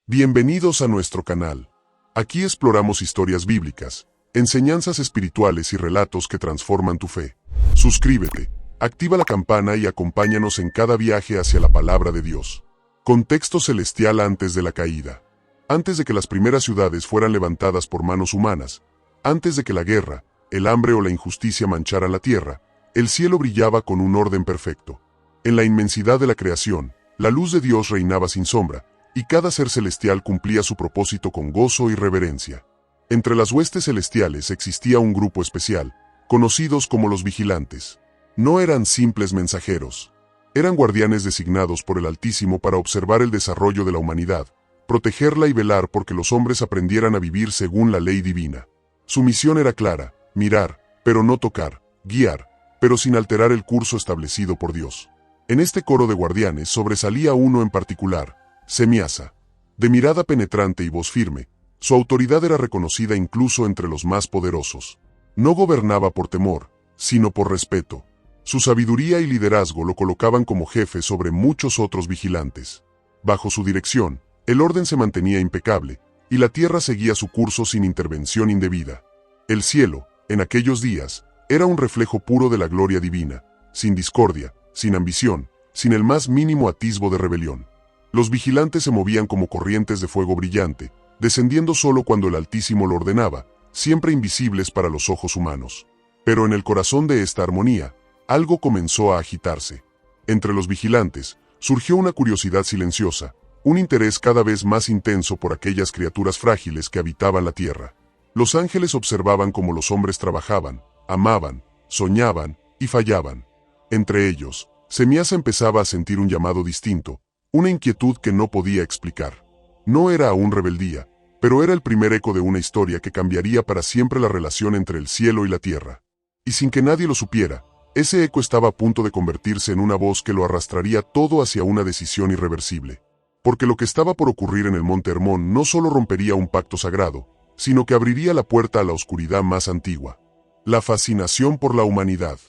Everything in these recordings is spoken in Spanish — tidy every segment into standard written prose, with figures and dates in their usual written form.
Bienvenidos a nuestro canal. Aquí exploramos historias bíblicas, enseñanzas espirituales y relatos que transforman tu fe. Suscríbete, activa la campana y acompáñanos en cada viaje hacia la palabra de Dios. Contexto celestial antes de la caída. Antes de que las primeras ciudades fueran levantadas por manos humanas, antes de que la guerra, el hambre o la injusticia mancharan la tierra, el cielo brillaba con un orden perfecto. En la inmensidad de la creación, la luz de Dios reinaba sin sombra, y cada ser celestial cumplía su propósito con gozo y reverencia. Entre las huestes celestiales existía un grupo especial, conocidos como los vigilantes. No eran simples mensajeros. Eran guardianes designados por el Altísimo para observar el desarrollo de la humanidad, protegerla y velar porque los hombres aprendieran a vivir según la ley divina. Su misión era clara: mirar, pero no tocar; guiar, pero sin alterar el curso establecido por Dios. En este coro de guardianes sobresalía uno en particular, Semiasa. De mirada penetrante y voz firme, su autoridad era reconocida incluso entre los más poderosos. No gobernaba por temor, sino por respeto. Su sabiduría y liderazgo lo colocaban como jefe sobre muchos otros vigilantes. Bajo su dirección, el orden se mantenía impecable, y la tierra seguía su curso sin intervención indebida. El cielo, en aquellos días, era un reflejo puro de la gloria divina, sin discordia, sin ambición, sin el más mínimo atisbo de rebelión. Los vigilantes se movían como corrientes de fuego brillante, descendiendo solo cuando el Altísimo lo ordenaba, siempre invisibles para los ojos humanos. Pero en el corazón de esta armonía, algo comenzó a agitarse. Entre los vigilantes, surgió una curiosidad silenciosa, un interés cada vez más intenso por aquellas criaturas frágiles que habitaban la tierra. Los ángeles observaban cómo los hombres trabajaban, amaban, soñaban y fallaban. Entre ellos, Semiasa empezaba a sentir un llamado distinto, una inquietud que no podía explicar. No era aún rebeldía, pero era el primer eco de una historia que cambiaría para siempre la relación entre el cielo y la tierra. Y sin que nadie lo supiera, ese eco estaba a punto de convertirse en una voz que lo arrastraría todo hacia una decisión irreversible. Porque lo que estaba por ocurrir en el Monte Hermón no solo rompería un pacto sagrado, sino que abriría la puerta a la oscuridad más antigua. La fascinación por la humanidad.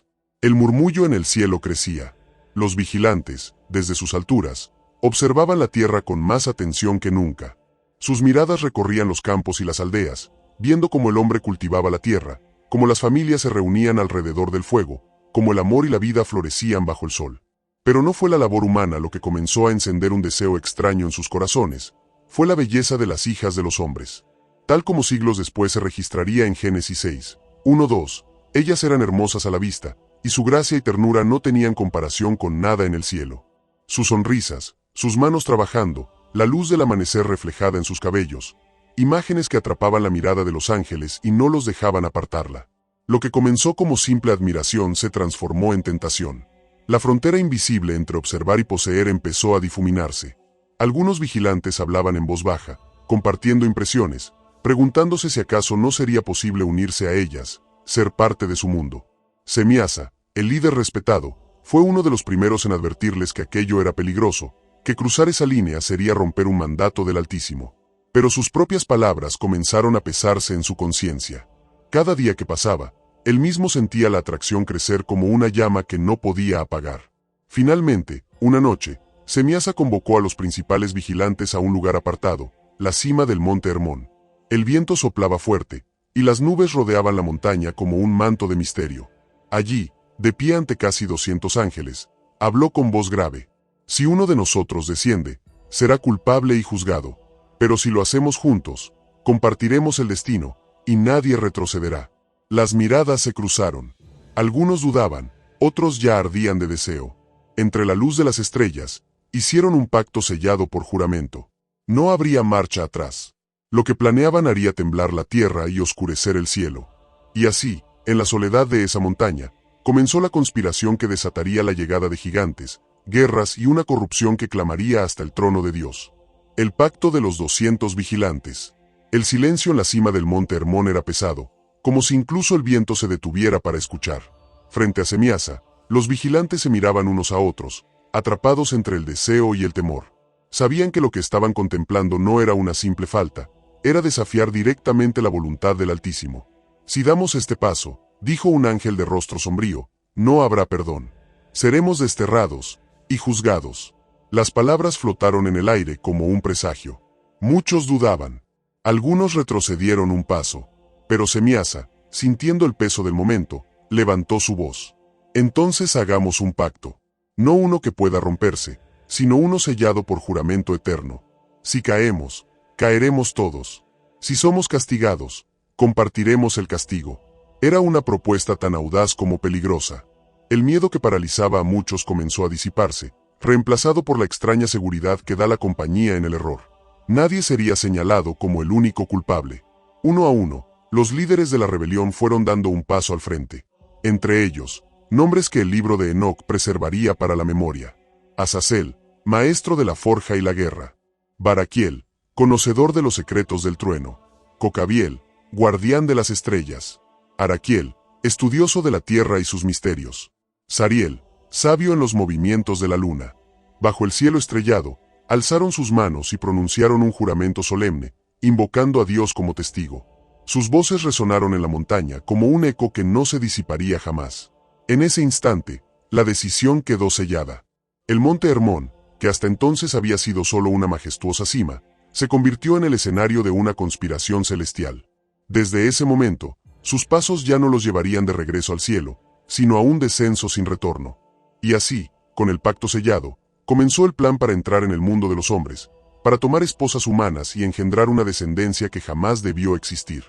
El murmullo en el cielo crecía. Los vigilantes, desde sus alturas, observaban la tierra con más atención que nunca. Sus miradas recorrían los campos y las aldeas, viendo cómo el hombre cultivaba la tierra, cómo las familias se reunían alrededor del fuego, cómo el amor y la vida florecían bajo el sol. Pero no fue la labor humana lo que comenzó a encender un deseo extraño en sus corazones, fue la belleza de las hijas de los hombres. Tal como siglos después se registraría en Génesis 6, 1-2, ellas eran hermosas a la vista, y su gracia y ternura no tenían comparación con nada en el cielo. Sus sonrisas, sus manos trabajando, la luz del amanecer reflejada en sus cabellos, imágenes que atrapaban la mirada de los ángeles y no los dejaban apartarla. Lo que comenzó como simple admiración se transformó en tentación. La frontera invisible entre observar y poseer empezó a difuminarse. Algunos vigilantes hablaban en voz baja, compartiendo impresiones, preguntándose si acaso no sería posible unirse a ellas, ser parte de su mundo. Semiasa, el líder respetado, fue uno de los primeros en advertirles que aquello era peligroso, que cruzar esa línea sería romper un mandato del Altísimo. Pero sus propias palabras comenzaron a pesarse en su conciencia. Cada día que pasaba, él mismo sentía la atracción crecer como una llama que no podía apagar. Finalmente, una noche, Semiasa convocó a los principales vigilantes a un lugar apartado, la cima del Monte Hermón. El viento soplaba fuerte, y las nubes rodeaban la montaña como un manto de misterio. Allí, de pie ante casi 200 ángeles, habló con voz grave: si uno de nosotros desciende, será culpable y juzgado, pero si lo hacemos juntos, compartiremos el destino, y nadie retrocederá. Las miradas se cruzaron. Algunos dudaban, otros ya ardían de deseo. Entre la luz de las estrellas, hicieron un pacto sellado por juramento. No habría marcha atrás. Lo que planeaban haría temblar la tierra y oscurecer el cielo. Y así, en la soledad de esa montaña, comenzó la conspiración que desataría la llegada de gigantes, guerras y una corrupción que clamaría hasta el trono de Dios. El pacto de los 200 vigilantes. El silencio en la cima del Monte Hermón era pesado, como si incluso el viento se detuviera para escuchar. Frente a Semiasa, los vigilantes se miraban unos a otros, atrapados entre el deseo y el temor. Sabían que lo que estaban contemplando no era una simple falta, era desafiar directamente la voluntad del Altísimo. Si damos este paso, dijo un ángel de rostro sombrío, no habrá perdón. Seremos desterrados y juzgados. Las palabras flotaron en el aire como un presagio. Muchos dudaban. Algunos retrocedieron un paso. Pero Semiasa, sintiendo el peso del momento, levantó su voz. Entonces hagamos un pacto. No uno que pueda romperse, sino uno sellado por juramento eterno. Si caemos, caeremos todos. Si somos castigados, compartiremos el castigo. Era una propuesta tan audaz como peligrosa. El miedo que paralizaba a muchos comenzó a disiparse, reemplazado por la extraña seguridad que da la compañía en el error. Nadie sería señalado como el único culpable. Uno a uno, los líderes de la rebelión fueron dando un paso al frente. Entre ellos, nombres que el libro de Enoc preservaría para la memoria. Azazel, maestro de la forja y la guerra. Baraquiel, conocedor de los secretos del trueno. Cocabiel, guardián de las estrellas. Araquiel, estudioso de la tierra y sus misterios. Sariel, sabio en los movimientos de la luna. Bajo el cielo estrellado, alzaron sus manos y pronunciaron un juramento solemne, invocando a Dios como testigo. Sus voces resonaron en la montaña como un eco que no se disiparía jamás. En ese instante, la decisión quedó sellada. El monte Hermón, que hasta entonces había sido solo una majestuosa cima, se convirtió en el escenario de una conspiración celestial. Desde ese momento, sus pasos ya no los llevarían de regreso al cielo, sino a un descenso sin retorno. Y así, con el pacto sellado, comenzó el plan para entrar en el mundo de los hombres, para tomar esposas humanas y engendrar una descendencia que jamás debió existir.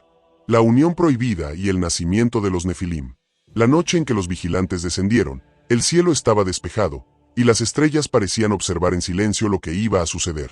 La unión prohibida y el nacimiento de los Nefilim. La noche en que los vigilantes descendieron, el cielo estaba despejado, y las estrellas parecían observar en silencio lo que iba a suceder.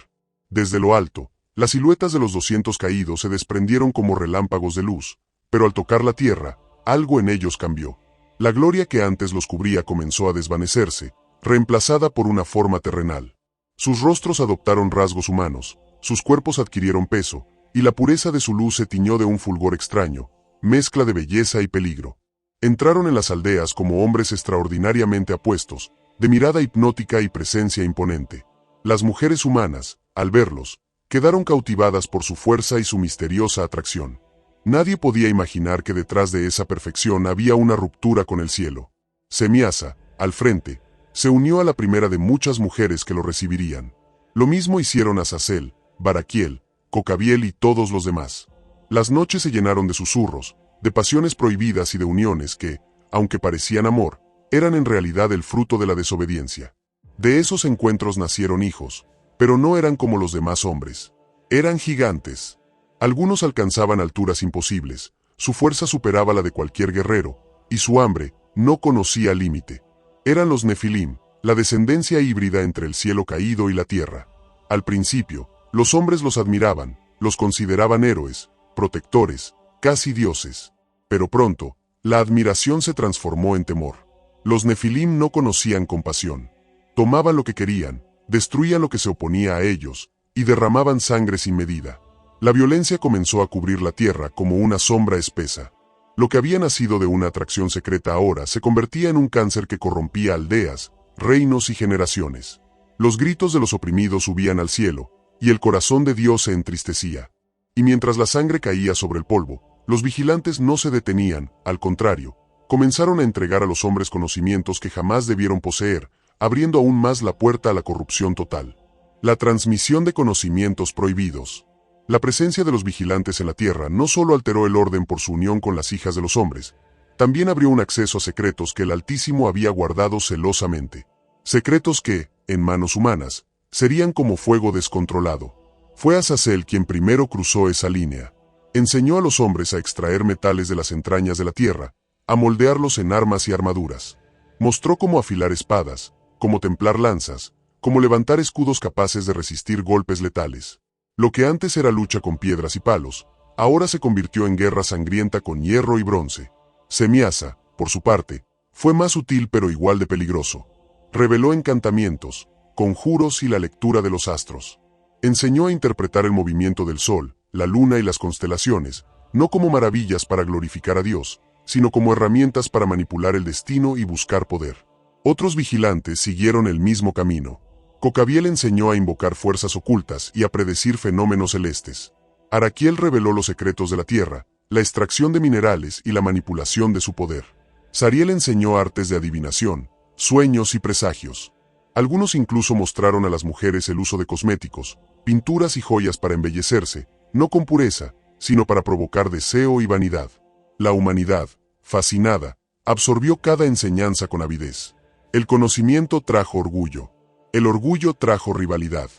Desde lo alto, las siluetas de los 200 caídos se desprendieron como relámpagos de luz, pero al tocar la tierra, algo en ellos cambió. La gloria que antes los cubría comenzó a desvanecerse, reemplazada por una forma terrenal. Sus rostros adoptaron rasgos humanos, sus cuerpos adquirieron peso, y la pureza de su luz se tiñó de un fulgor extraño, mezcla de belleza y peligro. Entraron en las aldeas como hombres extraordinariamente apuestos, de mirada hipnótica y presencia imponente. Las mujeres humanas, al verlos, quedaron cautivadas por su fuerza y su misteriosa atracción. Nadie podía imaginar que detrás de esa perfección había una ruptura con el cielo. Semiasa, al frente, se unió a la primera de muchas mujeres que lo recibirían. Lo mismo hicieron Azazel, Baraquiel, Cocabiel y todos los demás. Las noches se llenaron de susurros, de pasiones prohibidas y de uniones que, aunque parecían amor, eran en realidad el fruto de la desobediencia. De esos encuentros nacieron hijos, pero no eran como los demás hombres. Eran gigantes. Algunos alcanzaban alturas imposibles, su fuerza superaba la de cualquier guerrero, y su hambre no conocía límite. Eran los Nefilim, la descendencia híbrida entre el cielo caído y la tierra. Al principio, los hombres los admiraban, los consideraban héroes, protectores, casi dioses. Pero pronto, la admiración se transformó en temor. Los Nefilim no conocían compasión. Tomaban lo que querían, destruían lo que se oponía a ellos, y derramaban sangre sin medida. La violencia comenzó a cubrir la tierra como una sombra espesa. Lo que había nacido de una atracción secreta ahora se convertía en un cáncer que corrompía aldeas, reinos y generaciones. Los gritos de los oprimidos subían al cielo, y el corazón de Dios se entristecía. Y mientras la sangre caía sobre el polvo, los vigilantes no se detenían, al contrario, comenzaron a entregar a los hombres conocimientos que jamás debieron poseer, abriendo aún más la puerta a la corrupción total. La transmisión de conocimientos prohibidos. La presencia de los vigilantes en la tierra no solo alteró el orden por su unión con las hijas de los hombres, también abrió un acceso a secretos que el Altísimo había guardado celosamente. Secretos que, en manos humanas, serían como fuego descontrolado. Fue Azazel quien primero cruzó esa línea. Enseñó a los hombres a extraer metales de las entrañas de la tierra, a moldearlos en armas y armaduras. Mostró cómo afilar espadas, cómo templar lanzas, cómo levantar escudos capaces de resistir golpes letales. Lo que antes era lucha con piedras y palos, ahora se convirtió en guerra sangrienta con hierro y bronce. Semiasa, por su parte, fue más sutil pero igual de peligroso. Reveló encantamientos, conjuros y la lectura de los astros. Enseñó a interpretar el movimiento del sol, la luna y las constelaciones, no como maravillas para glorificar a Dios, sino como herramientas para manipular el destino y buscar poder. Otros vigilantes siguieron el mismo camino. Cocabiel enseñó a invocar fuerzas ocultas y a predecir fenómenos celestes. Araquiel reveló los secretos de la tierra, la extracción de minerales y la manipulación de su poder. Sariel enseñó artes de adivinación, sueños y presagios. Algunos incluso mostraron a las mujeres el uso de cosméticos, pinturas y joyas para embellecerse, no con pureza, sino para provocar deseo y vanidad. La humanidad, fascinada, absorbió cada enseñanza con avidez. El conocimiento trajo orgullo, el orgullo trajo rivalidad,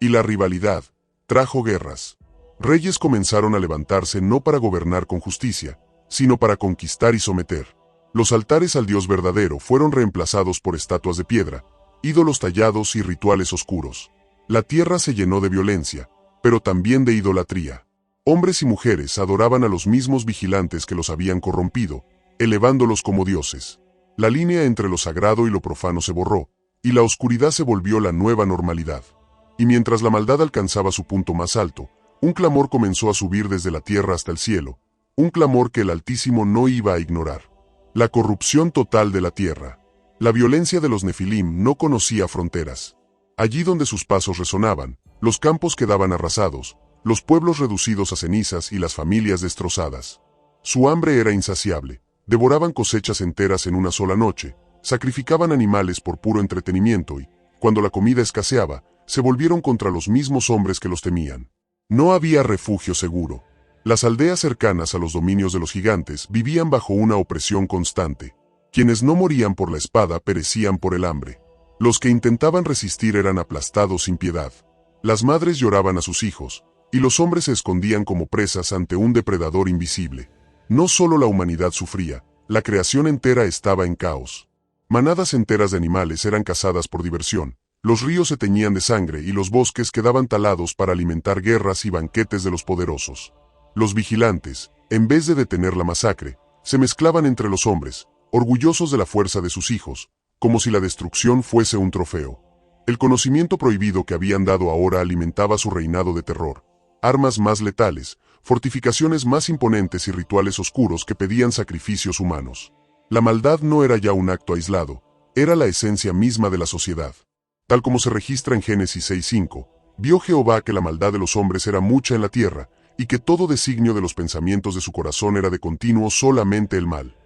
y la rivalidad trajo guerras. Reyes comenzaron a levantarse no para gobernar con justicia, sino para conquistar y someter. Los altares al Dios verdadero fueron reemplazados por estatuas de piedra, ídolos tallados y rituales oscuros. La tierra se llenó de violencia, pero también de idolatría. Hombres y mujeres adoraban a los mismos vigilantes que los habían corrompido, elevándolos como dioses. La línea entre lo sagrado y lo profano se borró, y la oscuridad se volvió la nueva normalidad. Y mientras la maldad alcanzaba su punto más alto, un clamor comenzó a subir desde la tierra hasta el cielo, un clamor que el Altísimo no iba a ignorar. La corrupción total de la tierra. La violencia de los Nefilim no conocía fronteras. Allí donde sus pasos resonaban, los campos quedaban arrasados, los pueblos reducidos a cenizas y las familias destrozadas. Su hambre era insaciable, devoraban cosechas enteras en una sola noche, sacrificaban animales por puro entretenimiento y, cuando la comida escaseaba, se volvieron contra los mismos hombres que los temían. No había refugio seguro. Las aldeas cercanas a los dominios de los gigantes vivían bajo una opresión constante. Quienes no morían por la espada perecían por el hambre. Los que intentaban resistir eran aplastados sin piedad. Las madres lloraban a sus hijos, y los hombres se escondían como presas ante un depredador invisible. No solo la humanidad sufría, la creación entera estaba en caos. Manadas enteras de animales eran cazadas por diversión, los ríos se teñían de sangre y los bosques quedaban talados para alimentar guerras y banquetes de los poderosos. Los vigilantes, en vez de detener la masacre, se mezclaban entre los hombres, orgullosos de la fuerza de sus hijos, como si la destrucción fuese un trofeo. El conocimiento prohibido que habían dado ahora alimentaba su reinado de terror. Armas más letales, fortificaciones más imponentes y rituales oscuros que pedían sacrificios humanos. La maldad no era ya un acto aislado, era la esencia misma de la sociedad. Tal como se registra en Génesis 6:5, vio Jehová que la maldad de los hombres era mucha en la tierra, y que todo designio de los pensamientos de su corazón era de continuo solamente el mal.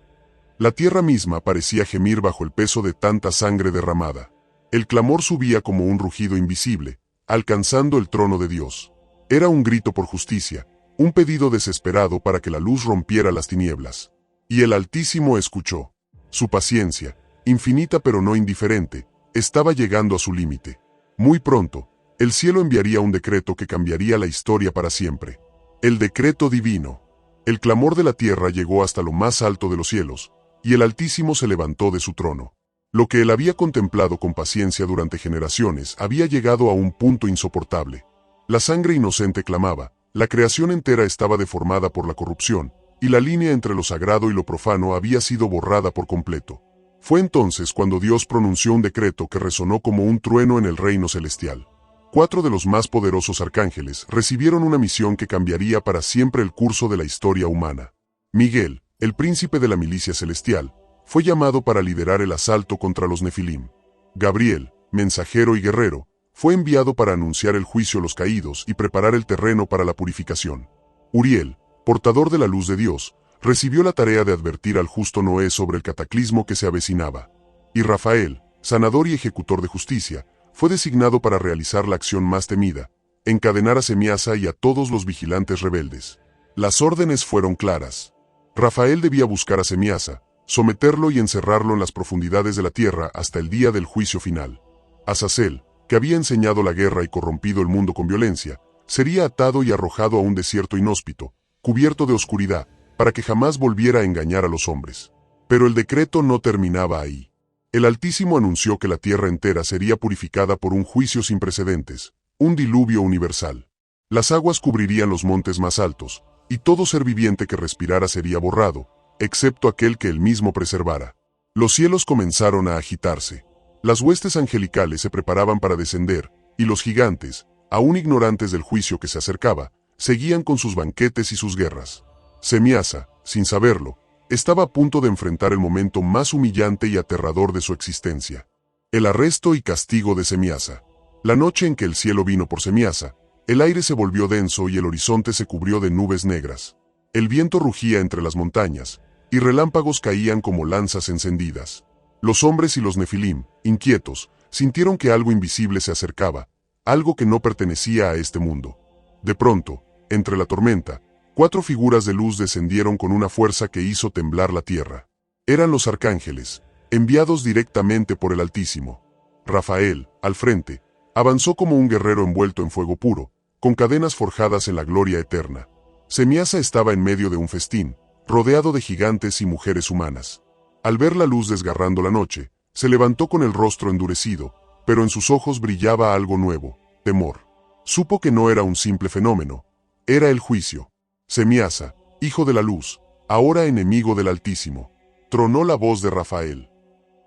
La tierra misma parecía gemir bajo el peso de tanta sangre derramada. El clamor subía como un rugido invisible, alcanzando el trono de Dios. Era un grito por justicia, un pedido desesperado para que la luz rompiera las tinieblas. Y el Altísimo escuchó. Su paciencia, infinita pero no indiferente, estaba llegando a su límite. Muy pronto, el cielo enviaría un decreto que cambiaría la historia para siempre. El decreto divino. El clamor de la tierra llegó hasta lo más alto de los cielos, y el Altísimo se levantó de su trono. Lo que él había contemplado con paciencia durante generaciones había llegado a un punto insoportable. La sangre inocente clamaba, la creación entera estaba deformada por la corrupción, y la línea entre lo sagrado y lo profano había sido borrada por completo. Fue entonces cuando Dios pronunció un decreto que resonó como un trueno en el reino celestial. 4 de los más poderosos arcángeles recibieron una misión que cambiaría para siempre el curso de la historia humana. Miguel, el príncipe de la milicia celestial, fue llamado para liderar el asalto contra los Nefilim. Gabriel, mensajero y guerrero, fue enviado para anunciar el juicio a los caídos y preparar el terreno para la purificación. Uriel, portador de la luz de Dios, recibió la tarea de advertir al justo Noé sobre el cataclismo que se avecinaba. Y Rafael, sanador y ejecutor de justicia, fue designado para realizar la acción más temida, encadenar a Semiasa y a todos los vigilantes rebeldes. Las órdenes fueron claras. Rafael debía buscar a Semiasa, someterlo y encerrarlo en las profundidades de la tierra hasta el día del juicio final. Azazel, que había enseñado la guerra y corrompido el mundo con violencia, sería atado y arrojado a un desierto inhóspito, cubierto de oscuridad, para que jamás volviera a engañar a los hombres. Pero el decreto no terminaba ahí. El Altísimo anunció que la tierra entera sería purificada por un juicio sin precedentes, un diluvio universal. Las aguas cubrirían los montes más altos, y todo ser viviente que respirara sería borrado, excepto aquel que él mismo preservara. Los cielos comenzaron a agitarse. Las huestes angelicales se preparaban para descender, y los gigantes, aún ignorantes del juicio que se acercaba, seguían con sus banquetes y sus guerras. Semiasa, sin saberlo, estaba a punto de enfrentar el momento más humillante y aterrador de su existencia. El arresto y castigo de Semiasa. La noche en que el cielo vino por Semiasa, el aire se volvió denso y el horizonte se cubrió de nubes negras. El viento rugía entre las montañas, y relámpagos caían como lanzas encendidas. Los hombres y los Nefilim, inquietos, sintieron que algo invisible se acercaba, algo que no pertenecía a este mundo. De pronto, entre la tormenta, 4 figuras de luz descendieron con una fuerza que hizo temblar la tierra. Eran los arcángeles, enviados directamente por el Altísimo. Rafael, al frente, avanzó como un guerrero envuelto en fuego puro, con cadenas forjadas en la gloria eterna. Semiasa estaba en medio de un festín, rodeado de gigantes y mujeres humanas. Al ver la luz desgarrando la noche, se levantó con el rostro endurecido, pero en sus ojos brillaba algo nuevo, temor. Supo que no era un simple fenómeno, era el juicio. Semiasa, hijo de la luz, ahora enemigo del Altísimo. Tronó la voz de Rafael.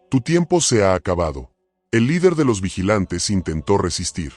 Tu tiempo se ha acabado. El líder de los vigilantes intentó resistir.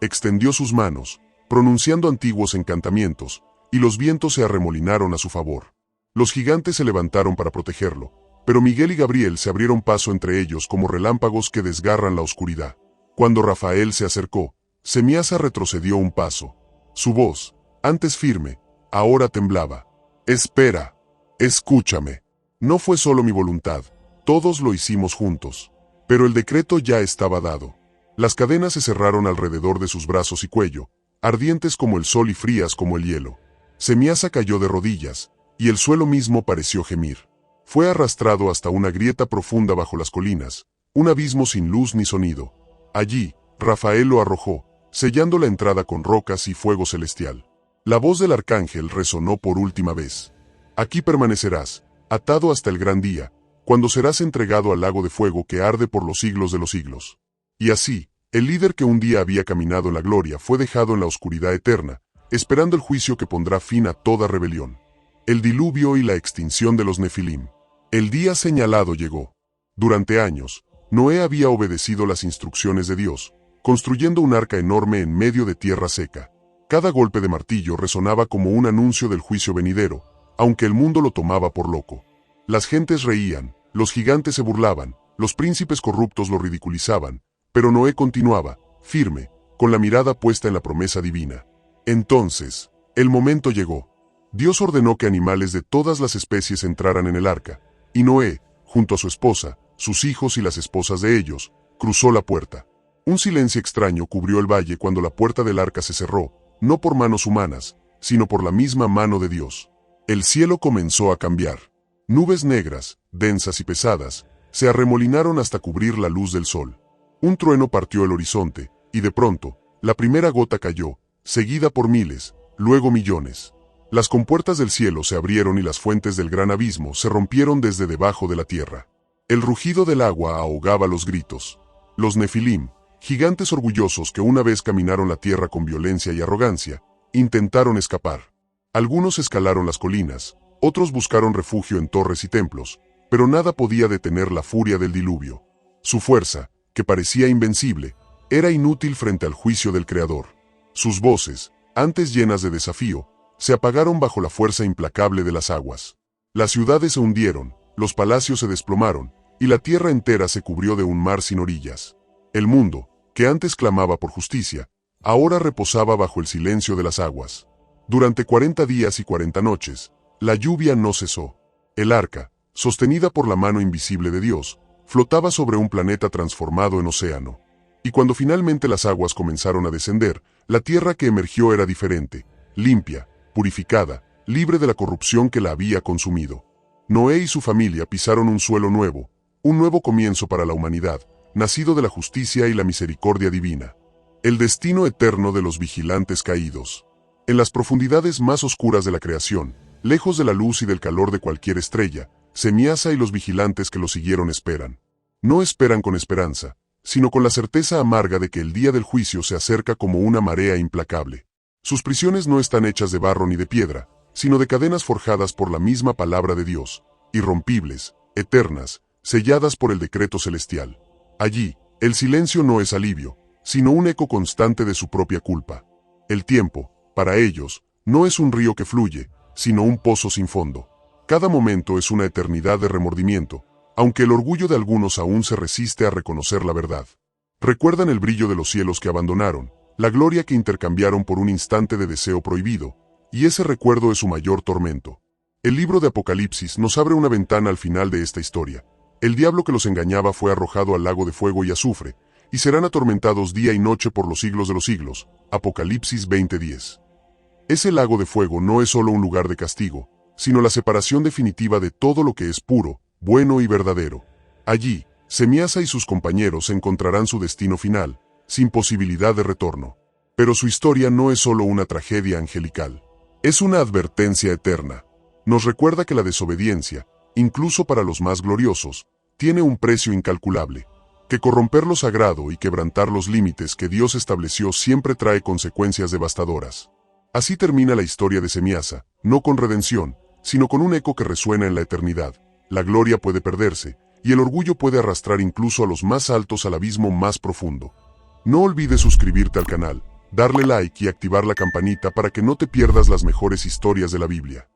Extendió sus manos, pronunciando antiguos encantamientos, y los vientos se arremolinaron a su favor. Los gigantes se levantaron para protegerlo, pero Miguel y Gabriel se abrieron paso entre ellos como relámpagos que desgarran la oscuridad. Cuando Rafael se acercó, Semiasa retrocedió un paso. Su voz, antes firme, ahora temblaba. Espera, escúchame. No fue solo mi voluntad, todos lo hicimos juntos. Pero el decreto ya estaba dado. Las cadenas se cerraron alrededor de sus brazos y cuello, ardientes como el sol y frías como el hielo. Semiasa cayó de rodillas, y el suelo mismo pareció gemir. Fue arrastrado hasta una grieta profunda bajo las colinas, un abismo sin luz ni sonido. Allí, Rafael lo arrojó, sellando la entrada con rocas y fuego celestial. La voz del arcángel resonó por última vez. Aquí permanecerás, atado hasta el gran día, cuando serás entregado al lago de fuego que arde por los siglos de los siglos. Y así, el líder que un día había caminado en la gloria fue dejado en la oscuridad eterna, esperando el juicio que pondrá fin a toda rebelión. El diluvio y la extinción de los Nefilim. El día señalado llegó. Durante años, Noé había obedecido las instrucciones de Dios, construyendo un arca enorme en medio de tierra seca. Cada golpe de martillo resonaba como un anuncio del juicio venidero, aunque el mundo lo tomaba por loco. Las gentes reían, los gigantes se burlaban, los príncipes corruptos lo ridiculizaban, pero Noé continuaba, firme, con la mirada puesta en la promesa divina. Entonces, el momento llegó. Dios ordenó que animales de todas las especies entraran en el arca, y Noé, junto a su esposa, sus hijos y las esposas de ellos, cruzó la puerta. Un silencio extraño cubrió el valle cuando la puerta del arca se cerró, no por manos humanas, sino por la misma mano de Dios. El cielo comenzó a cambiar. Nubes negras, densas y pesadas, se arremolinaron hasta cubrir la luz del sol. Un trueno partió el horizonte, y de pronto, la primera gota cayó, seguida por miles, luego millones. Las compuertas del cielo se abrieron y las fuentes del gran abismo se rompieron desde debajo de la tierra. El rugido del agua ahogaba los gritos. Los Nefilim, gigantes orgullosos que una vez caminaron la tierra con violencia y arrogancia, intentaron escapar. Algunos escalaron las colinas, otros buscaron refugio en torres y templos, pero nada podía detener la furia del diluvio. Su fuerza, que parecía invencible, era inútil frente al juicio del Creador. Sus voces, antes llenas de desafío, se apagaron bajo la fuerza implacable de las aguas. Las ciudades se hundieron, los palacios se desplomaron, y la tierra entera se cubrió de un mar sin orillas. El mundo, que antes clamaba por justicia, ahora reposaba bajo el silencio de las aguas. Durante 40 días y 40 noches, la lluvia no cesó. El arca, sostenida por la mano invisible de Dios, flotaba sobre un planeta transformado en océano. Y cuando finalmente las aguas comenzaron a descender, la tierra que emergió era diferente, limpia, purificada, libre de la corrupción que la había consumido. Noé y su familia pisaron un suelo nuevo, un nuevo comienzo para la humanidad, nacido de la justicia y la misericordia divina. El destino eterno de los vigilantes caídos. En las profundidades más oscuras de la creación, lejos de la luz y del calor de cualquier estrella, Semiasa y los vigilantes que lo siguieron esperan. No esperan con esperanza, sino con la certeza amarga de que el día del juicio se acerca como una marea implacable. Sus prisiones no están hechas de barro ni de piedra, sino de cadenas forjadas por la misma palabra de Dios, irrompibles, eternas, selladas por el decreto celestial. Allí, el silencio no es alivio, sino un eco constante de su propia culpa. El tiempo, para ellos, no es un río que fluye, sino un pozo sin fondo. Cada momento es una eternidad de remordimiento, aunque el orgullo de algunos aún se resiste a reconocer la verdad. Recuerdan el brillo de los cielos que abandonaron, la gloria que intercambiaron por un instante de deseo prohibido, y ese recuerdo es su mayor tormento. El libro de Apocalipsis nos abre una ventana al final de esta historia. El diablo que los engañaba fue arrojado al lago de fuego y azufre, y serán atormentados día y noche por los siglos de los siglos. Apocalipsis 20:10. Ese lago de fuego no es solo un lugar de castigo, sino la separación definitiva de todo lo que es puro, bueno y verdadero. Allí, Semiasa y sus compañeros encontrarán su destino final, sin posibilidad de retorno. Pero su historia no es solo una tragedia angelical. Es una advertencia eterna. Nos recuerda que la desobediencia, incluso para los más gloriosos, tiene un precio incalculable. Que corromper lo sagrado y quebrantar los límites que Dios estableció siempre trae consecuencias devastadoras. Así termina la historia de Semiasa, no con redención, sino con un eco que resuena en la eternidad. La gloria puede perderse, y el orgullo puede arrastrar incluso a los más altos al abismo más profundo. No olvides suscribirte al canal, darle like y activar la campanita para que no te pierdas las mejores historias de la Biblia.